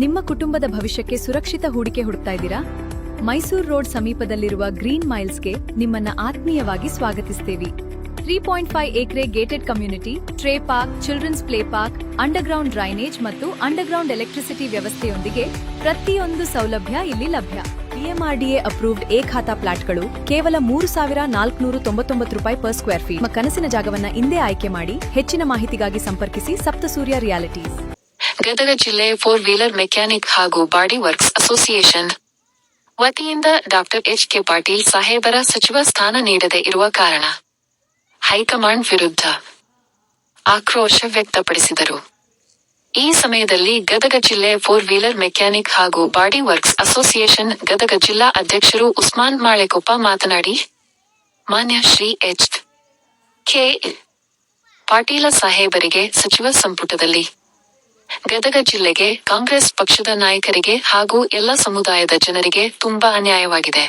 ನಿಮ್ಮ ಕುಟುಂಬದ ಭವಿಷ್ಯಕ್ಕೆ ಸುರಕ್ಷಿತ ಹೂಡಿಕೆ ಹುಡುಕ್ತಾ ಇದ್ದೀರಾ? ಮೈಸೂರು ರೋಡ್ ಸಮೀಪದಲ್ಲಿರುವ ಗ್ರೀನ್ ಮೈಲ್ಸ್ಗೆ ನಿಮ್ಮನ್ನ ಆತ್ಮೀಯವಾಗಿ ಸ್ವಾಗತಿಸುತ್ತೇವೆ. 3.5 acre gated community, tree park, children's play park, underground drainage ಮತ್ತು ಅಂಡರ್ಗ್ರೌಂಡ್ ಎಲೆಕ್ಟ್ರಿಸಿಟಿ ವ್ಯವಸ್ಥೆಯೊಂದಿಗೆ ಪ್ರತಿಯೊಂದು ಸೌಲಭ್ಯ ಇಲ್ಲಿ ಲಭ್ಯ. PMRDA ಅಪ್ರೂವ್ಡ್ ಖಾತಾ ಫ್ಲಾಟ್ಗಳು ಕೇವಲ 3,499 ರೂಪಾಯಿ ಪರ್ ಸ್ಕ್ವೇರ್ ಫೀಟ್. ನಿಮ್ಮ ಕನಸಿನ ಜಾಗವನ್ನ ಇಂದೇ ಆಯ್ಕೆ ಮಾಡಿ. ಹೆಚ್ಚಿನ ಮಾಹಿತಿಗಾಗಿ ಸಂಪರ್ಕಿಸಿ ಸಪ್ತಸೂರ್ಯ ರಿಯಾಲಿಟೀಸ್. ಗದಗ ಜಿಲ್ಲೆ 4 ವೀಲರ್ ಮೆಕ್ಯಾನಿಕ್ ಹಾಗೂ ಬಾಡಿ ವರ್ಕ್ಸ್ ಅಸೋಸಿಯೇಷನ್ ವತಿಯಿಂದ ಡಾಕ್ಟರ್ HK ಪಾಟೀಲ್ ಸಾಹೇಬರ ಸಚಿವ ಸ್ಥಾನ ನೀಡದೆ ಇರುವ ಕಾರಣ ಹೈಕಮಾಂಡ್ ವಿರುದ್ಧ ಆಕ್ರೋಶ ವ್ಯಕ್ತಪಡಿಸಿದರು. ಈ ಸಮಯದಲ್ಲಿ ಗದಗ ಜಿಲ್ಲೆ 4 ವೀಲರ್ ಮೆಕ್ಯಾನಿಕ್ ಹಾಗೂ ಬಾಡಿ ವರ್ಕ್ಸ್ ಅಸೋಸಿಯೇಷನ್ ಗದಗ ಜಿಲ್ಲಾ ಅಧ್ಯಕ್ಷರು ಉಸ್ಮಾನ್ ಮಾಳೆಕೊಪ್ಪ ಮಾತನಾಡಿ, ಮಾನ್ಯ ಶ್ರೀ HK ಪಾಟೀಲ ಸಾಹೇಬರಿಗೆ ಸಚಿವ ಸಂಪುಟದಲ್ಲಿ ಗದಗ ಜಿಲ್ಲೆಗೆ, ಕಾಂಗ್ರೆಸ್ ಪಕ್ಷದ ನಾಯಕರಿಗೆ ಹಾಗೂ ಎಲ್ಲ ಸಮುದಾಯದ ಜನರಿಗೆ ತುಂಬಾ ಅನ್ಯಾಯವಾಗಿದೆ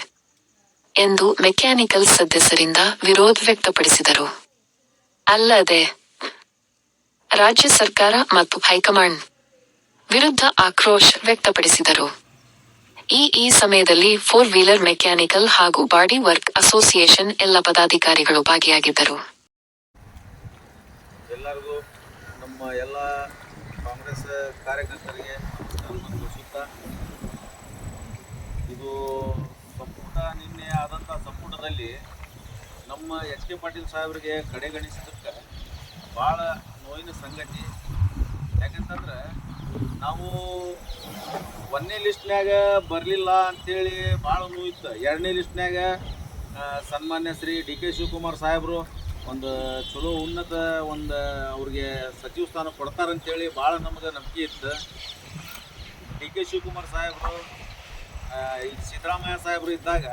ಎಂದು ಮೆಕ್ಯಾನಿಕಲ್ ಸದಸ್ಯರಿಂದ ವಿರೋಧ ವ್ಯಕ್ತಪಡಿಸಿದರು. ಅಲ್ಲದೆ ರಾಜ್ಯ ಸರ್ಕಾರ ಮತ್ತು ಹೈಕಮಾಂಡ್ ವಿರುದ್ಧ ಆಕ್ರೋಶ ವ್ಯಕ್ತಪಡಿಸಿದರು. ಈ ಸಮಯದಲ್ಲಿ 4 ವೀಲರ್ ಮೆಕ್ಯಾನಿಕಲ್ ಹಾಗೂ ಬಾಡಿ ವರ್ಕ್ ಅಸೋಸಿಯೇಷನ್ ಎಲ್ಲ ಪದಾಧಿಕಾರಿಗಳು ಭಾಗಿಯಾಗಿದ್ದರು. ಎಲ್ಲರಿಗೂ ನಮ್ಮ ಎಲ್ಲ ಕಾಂಗ್ರೆಸ್ ಕಾರ್ಯಕರ್ತರಿಗೆ ಸುತ್ತ ಇದು ಸಂಪುಟ ನಿನ್ನೆ ಆದಂಥ ಸಂಪುಟದಲ್ಲಿ ನಮ್ಮ HK ಪಾಟೀಲ್ ಸಾಹೇಬರಿಗೆ ಕಡೆಗಣಿಸಿದ್ದಕ್ಕೆ ಭಾಳ ನೋವಿನ ಸಂಗತಿ. ಯಾಕಂತಂದ್ರೆ ನಾವು 1ನೇ ಲಿಸ್ಟ್ನ್ಯಾಗ ಬರಲಿಲ್ಲ ಅಂಥೇಳಿ ಭಾಳ ನೋವಿತ್ತು. 2ನೇ ಲಿಸ್ಟ್ನ್ಯಾಗ ಸನ್ಮಾನ್ಯ ಶ್ರೀ DK ಶಿವಕುಮಾರ್ ಸಾಹೇಬರು ಒಂದು ಚಲೋ ಉನ್ನತ ಅವ್ರಿಗೆ ಸಚಿವ ಸ್ಥಾನ ಕೊಡ್ತಾರಂತೇಳಿ ಭಾಳ ನಮಗೆ ನಂಬಿಕೆ ಇತ್ತು. DK ಶಿವಕುಮಾರ್ ಸಾಹೇಬರು ಈಗ ಸಿದ್ದರಾಮಯ್ಯ ಸಾಹೇಬರು ಇದ್ದಾಗ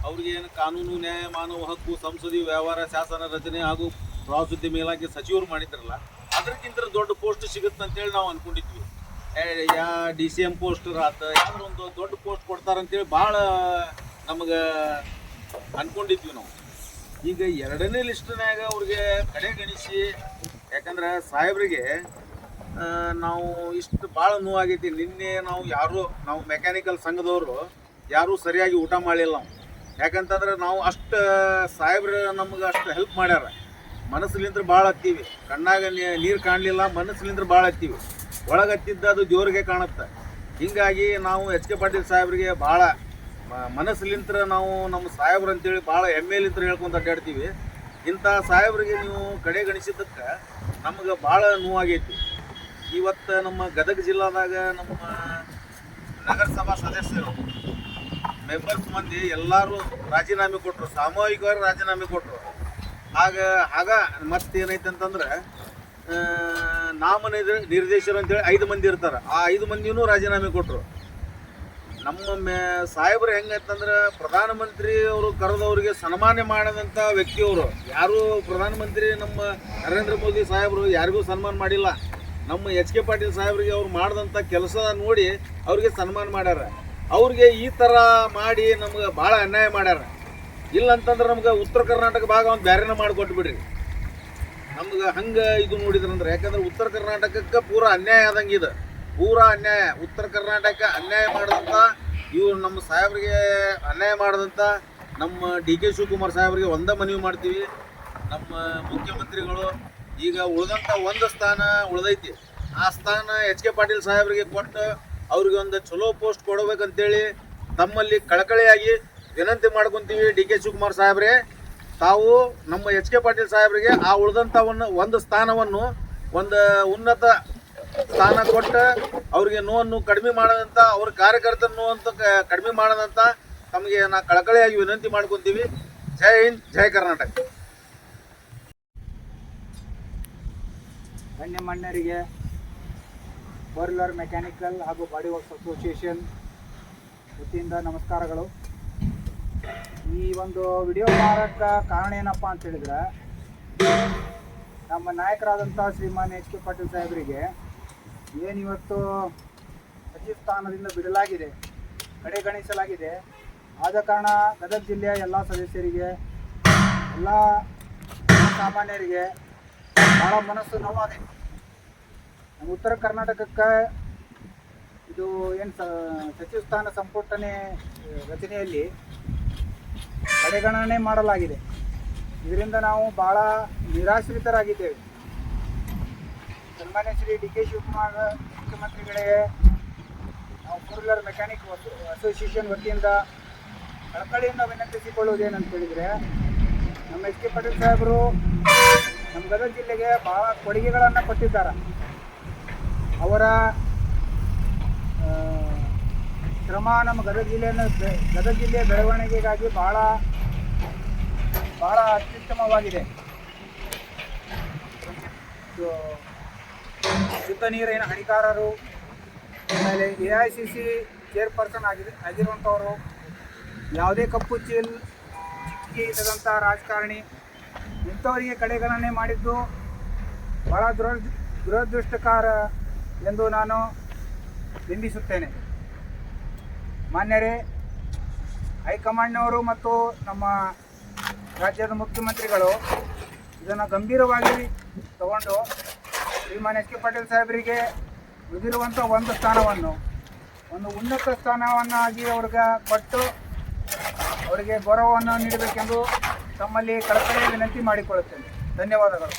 ಅವ್ರಿಗೆ ಏನು ಕಾನೂನು, ನ್ಯಾಯ, ಮಾನವ ಹಕ್ಕು, ಸಂಸದೀಯ ವ್ಯವಹಾರ, ಶಾಸನ ರಚನೆ ಹಾಗೂ ಪ್ರವಾಸೋದ್ಯಮ ಇಲಾಖೆ ಸಚಿವರು ಮಾಡಿದ್ರಲ್ಲ, ಅದಕ್ಕಿಂತ ದೊಡ್ಡ ಪೋಸ್ಟ್ ಸಿಗುತ್ತೆ ಅಂತೇಳಿ ನಾವು ಅಂದ್ಕೊಂಡಿದ್ವಿ. DCM ಪೋಸ್ಟ್ ಆತ ಯಾವ್ದಾರು ಒಂದು ದೊಡ್ಡ ಪೋಸ್ಟ್ ಕೊಡ್ತಾರಂತೇಳಿ ಭಾಳ ನಮಗೆ ಅಂದ್ಕೊಂಡಿದ್ವಿ ನಾವು. ಈಗ 2ನೇ ಲಿಸ್ಟ್ನಾಗ ಅವ್ರಿಗೆ ಕಡೆಗಣಿಸಿ, ಯಾಕಂದ್ರೆ ಸಾಹೇಬ್ರಿಗೆ ನಾವು ಇಷ್ಟು ಭಾಳ ನೋವಾಗೈತಿ. ನಿನ್ನೆ ನಾವು ಮೆಕ್ಯಾನಿಕಲ್ ಸಂಘದವರು ಯಾರೂ ಸರಿಯಾಗಿ ಊಟ ಮಾಡಲಿಲ್ಲ ನಾವು. ಯಾಕಂತಂದ್ರೆ ನಾವು ಅಷ್ಟು ಸಾಹೇಬ್ರು ನಮ್ಗೆ ಅಷ್ಟು ಹೆಲ್ಪ್ ಮಾಡ್ಯಾರ. ಮನಸ್ಸಿಲಿಂದ ಭಾಳ ಹತ್ತೀವಿ, ಕಣ್ಣಾಗ ನೀರು ಕಾಣಲಿಲ್ಲ, ಮನಸ್ಸಿಲಿಂದ ಭಾಳ ಹತ್ತೀವಿ. ಒಳಗೆ ಹತ್ತಿದ್ದು ಅದು ದೇವ್ರಿಗೆ ಕಾಣುತ್ತೆ. ಹೀಗಾಗಿ ನಾವು HK ಪಾಟೀಲ್ ಸಾಹೇಬ್ರಿಗೆ ಭಾಳ ಮನಸ್ಸಿಲಿಂತ್ರ ನಾವು ನಮ್ಮ ಸಾಹೇಬ್ರು ಅಂತೇಳಿ ಭಾಳ ಹೆಮ್ಮೆಲಿಂತ ಹೇಳ್ಕೊಂತ ಅಡ್ಡಾಡ್ತೀವಿ. ಇಂಥ ಸಾಹೇಬ್ರಿಗೆ ನೀವು ಕಡೆಗಣಿಸಿದ್ದಕ್ಕೆ ನಮಗೆ ಭಾಳ ನೋವಾಗೈತಿ. ಇವತ್ತು ನಮ್ಮ ಗದಗ ಜಿಲ್ಲಾದಾಗ ನಮ್ಮ ನಗರಸಭಾ ಸದಸ್ಯರು ಮೆಂಬರ್ಸ್ ಮಂದಿ ಎಲ್ಲರೂ ರಾಜೀನಾಮೆ ಕೊಟ್ಟರು, ಸಾಮೂಹಿಕವಾಗಿ ರಾಜೀನಾಮೆ ಕೊಟ್ಟರು. ಆಗ ಮತ್ತೇನೈತೆ ಅಂತಂದ್ರೆ ನಿರ್ದೇಶಕರು ಅಂತೇಳಿ 5 ಮಂದಿ ಇರ್ತಾರೆ. ಆ 5 ಮಂದಿನೂ ರಾಜೀನಾಮೆ ಕೊಟ್ಟರು. ನಮ್ಮ ಸಾಹೇಬರು ಹೆಂಗೈತಂದ್ರೆ ಪ್ರಧಾನಮಂತ್ರಿ ಅವರು ಕರೆದವ್ರಿಗೆ ಸನ್ಮಾನ ಮಾಡದಂಥ ವ್ಯಕ್ತಿಯವರು. ಯಾರು ಪ್ರಧಾನಮಂತ್ರಿ ನಮ್ಮ ನರೇಂದ್ರ ಮೋದಿ ಸಾಹೇಬರು ಯಾರಿಗೂ ಸನ್ಮಾನ ಮಾಡಿಲ್ಲ. ನಮ್ಮ HK ಪಾಟೀಲ್ ಸಾಹೇಬ್ರಿಗೆ ಅವ್ರು ಮಾಡಿದಂಥ ಕೆಲಸ ನೋಡಿ ಅವ್ರಿಗೆ ಸನ್ಮಾನ ಮಾಡ್ಯಾರ. ಅವ್ರಿಗೆ ಈ ಥರ ಮಾಡಿ ನಮ್ಗೆ ಭಾಳ ಅನ್ಯಾಯ ಮಾಡ್ಯಾರ. ಇಲ್ಲಂತಂದ್ರೆ ನಮ್ಗೆ ಉತ್ತರ ಕರ್ನಾಟಕ ಭಾಗ ಒಂದು ಬೇರೆನ ಮಾಡಿಕೊಟ್ಬಿಡ್ರಿ. ನಮ್ಗೆ ಹಂಗೆ ಇದು ನೋಡಿದ್ರಂದ್ರೆ, ಯಾಕಂದ್ರೆ ಉತ್ತರ ಕರ್ನಾಟಕಕ್ಕೆ ಪೂರಾ ಅನ್ಯಾಯ ಆದಂಗೆ ಇದು, ಪೂರಾ ಅನ್ಯಾಯ. ಉತ್ತರ ಕರ್ನಾಟಕ ಅನ್ಯಾಯ ಮಾಡಿದಂಥ ಇವ್ರು ನಮ್ಮ ಸಾಹೇಬ್ರಿಗೆ ಅನ್ಯಾಯ ಮಾಡಿದಂಥ ನಮ್ಮ DK ಶಿವಕುಮಾರ್ ಸಾಹೇಬ್ರಿಗೆ ಒಂದೇ ಮನವಿ ಮಾಡ್ತೀವಿ. ನಮ್ಮ ಮುಖ್ಯಮಂತ್ರಿಗಳು ಈಗ ಉಳಿದಂಥ ಒಂದು ಸ್ಥಾನ ಉಳಿದೈತಿ, ಆ ಸ್ಥಾನ HK ಪಾಟೀಲ್ ಸಾಹೇಬ್ರಿಗೆ ಕೊಟ್ಟು ಅವ್ರಿಗೆ ಒಂದು ಚಲೋ ಪೋಸ್ಟ್ ಕೊಡಬೇಕಂತೇಳಿ ತಮ್ಮಲ್ಲಿ ಕಳಕಳಿಯಾಗಿ ವಿನಂತಿ ಮಾಡ್ಕೊತೀವಿ. DK ಶಿವಕುಮಾರ್ ಸಾಹೇಬ್ರೆ, ತಾವು ನಮ್ಮ HK ಪಾಟೀಲ್ ಸಾಹೇಬ್ರಿಗೆ ಆ ಉಳಿದಂಥ ಒಂದು ಸ್ಥಾನವನ್ನು ಒಂದು ಉನ್ನತ ಸ್ಥಾನ ಕೊಟ್ಟು ಅವ್ರಿಗೆ ನೋವನ್ನು ಕಡಿಮೆ ಮಾಡೋದಂತ, ಅವ್ರ ಕಾರ್ಯಕರ್ತರ ನೋವಂತ ಕಡಿಮೆ ಮಾಡೋದಂತ ತಮಗೆ ನಾವು ಕಳಕಳಿಯಾಗಿ ವಿನಂತಿ ಮಾಡ್ಕೊತೀವಿ. ಜೈ ಹಿಂದ್, ಜೈ ಕರ್ನಾಟಕ. ಗಣ್ಯಮಾನ್ಯರಿಗೆ 4 ವೀಲರ್ ಮೆಕ್ಯಾನಿಕಲ್ ಹಾಗೂ ಬಾಡಿ ವರ್ಕ್ಸ್ ಅಸೋಸಿಯೇಷನ್ ವತಿಯಿಂದ ನಮಸ್ಕಾರಗಳು. ಈ ಒಂದು ವಿಡಿಯೋ ಮಾಡೋಕ್ಕೆ ಕಾರಣ ಏನಪ್ಪ ಅಂತ ಹೇಳಿದ್ರೆ, ನಮ್ಮ ನಾಯಕರಾದಂಥ ಶ್ರೀಮಾನ್ಯ HK ಪಾಟೀಲ್ ಸಾಹೇಬರಿಗೆ ಏನಿವತ್ತು ಸಚಿವ ಸ್ಥಾನದಿಂದ ಬಿಡಲಾಗಿದೆ, ಕಡೆಗಣಿಸಲಾಗಿದೆ. ಆದ ಕಾರಣ ಗದಗ ಜಿಲ್ಲೆಯ ಎಲ್ಲ ಸದಸ್ಯರಿಗೆ, ಎಲ್ಲ ಸಾಮಾನ್ಯರಿಗೆ ಭಾಳ ಮನಸ್ಸು ನೋವಾಗಿದೆ. ನಮ್ಮ ಉತ್ತರ ಕರ್ನಾಟಕಕ್ಕೆ ಇದು ಏನು ಸಚಿವ ಸ್ಥಾನ ಸಂಪುಟನೆ ರಚನೆಯಲ್ಲಿ ಕಡೆಗಣನೆ ಮಾಡಲಾಗಿದೆ. ಇದರಿಂದ ನಾವು ಭಾಳ ನಿರಾಶ್ರಿತರಾಗಿದ್ದೇವೆ. ಸನ್ಮಾನ್ಯ ಶ್ರೀ ಡಿ ಕೆ ಶಿವಕುಮಾರ್ ಮುಖ್ಯಮಂತ್ರಿಗಳಿಗೆ ನಾವು ಫೋರ್ ವೀಲರ್ ಮೆಕ್ಯಾನಿಕ್ ಅಸೋಸಿಯೇಷನ್ ವತಿಯಿಂದ ಕಳಕಳಿಯಿಂದ ವಿನಂತಿಸಿಕೊಳ್ಳುವುದೇನಂತ ಹೇಳಿದರೆ, ನಮ್ಮ ಎಚ್ ಕೆ ಪಾಟೀಲ್ ಸಾಹೇಬರು ನಮ್ಮ ಗದಗ ಜಿಲ್ಲೆಗೆ ಭಾಳ ಕೊಡುಗೆಗಳನ್ನು ಕೊಟ್ಟಿದ್ದಾರೆ. ಅವರ ಶ್ರಮ ನಮ್ಮ ಗದಗ ಜಿಲ್ಲೆಯ ಬೆಳವಣಿಗೆಗಾಗಿ ಭಾಳ ಅತ್ಯುತ್ತಮವಾಗಿದೆ. ಶುದ್ಧ ನೀರಿನ ಹಣಿಕಾರರು, ಆಮೇಲೆ AICC ಚೇರ್ಪರ್ಸನ್ ಆಗಿರುವಂಥವರು, ಯಾವುದೇ ಕಪ್ಪು ಚಿಕ್ಕಿ ಇಲ್ಲದಂಥ ರಾಜಕಾರಣಿ, ಇಂಥವರಿಗೆ ಕಡೆಗಣನೆ ಮಾಡಿದ್ದು ಭಾಳ ದುರದೃಷ್ಟಕರ ಎಂದು ನಾನು ಬಿಂಬಿಸುತ್ತೇನೆ. ಮಾನ್ಯರೇ, ಹೈಕಮಾಂಡ್ನವರು ಮತ್ತು ನಮ್ಮ ರಾಜ್ಯದ ಮುಖ್ಯಮಂತ್ರಿಗಳು ಇದನ್ನು ಗಂಭೀರವಾಗಿ ತಗೊಂಡು ಶ್ರೀಮಾನ್ ಎಚ್ ಕೆ ಪಾಟೀಲ್ ಸಾಹೇಬರಿಗೆ ಉಳಿದಿರುವಂಥ ಒಂದು ಉನ್ನತ ಸ್ಥಾನವನ್ನಾಗಿ ಅವ್ರಿಗೆ ಕೊಟ್ಟು ಅವರಿಗೆ ಗೌರವವನ್ನು ನೀಡಬೇಕೆಂದು ತಮ್ಮಲ್ಲಿ ಕಳಕಳಿಯ ವಿನಂತಿ ಮಾಡಿಕೊಳ್ಳುತ್ತೇನೆ. ಧನ್ಯವಾದಗಳು.